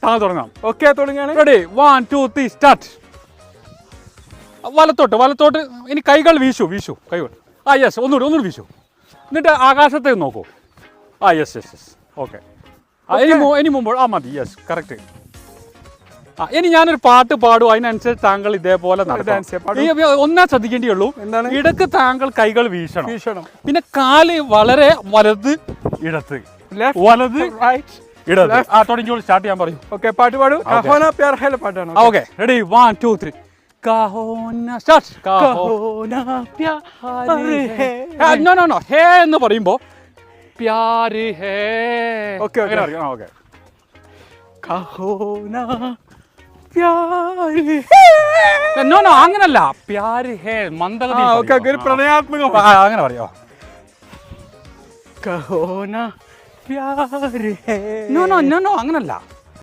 താങ്കൾ തുടങ്ങാം. ഓക്കെ തുടങ്ങാണ്. Ready 1 2 3 start. വലത്തോട്ട് ഇനി കൈകൾ വീശു കൈകൾ. യെസ് ഒന്നുകൂടി വീശു. എന്നിട്ട് ആകാശത്തേക്ക് നോക്കൂ. Yes okay. ഇനി മുമ്പ് മതി. Yes correct. ഇനി ഞാനൊരു പാട്ട് പാടും, അതിനനുസരിച്ച് താങ്കൾ ഇതേപോലെ ഒന്നാ ശ്രദ്ധിക്കേണ്ടിയുള്ളൂ. എന്താണ്? ഇടക്ക് താങ്കൾ കൈകൾ വീശണം. പിന്നെ കാല് വളരെ വലത് ഇടത്ത്, വലത് ഇടത്. തുടങ്ങിയോളൂ, സ്റ്റാർട്ട് ചെയ്യാൻ പറയൂ. ഓക്കെ പാട്ട് പാടൂ. കഹോന പ്യാർ ഹൈ പാട്ടാണ്. Okay ready 1 2 3 Kaho Naa start. Kaho Naa Pyaar Hai. No ഹേ എന്ന് പറയുമ്പോ Pyaar Hai. Okay okay. Kaho Naa Pyaar no അങ്ങനല്ല, പ്യാർ ഹേ മന്ദഗതി. ഒരു പ്രണയാത്മകം അങ്ങനെ പറയോ. കഹോന പ്യാർ ഹേ. നോ അങ്ങനല്ല.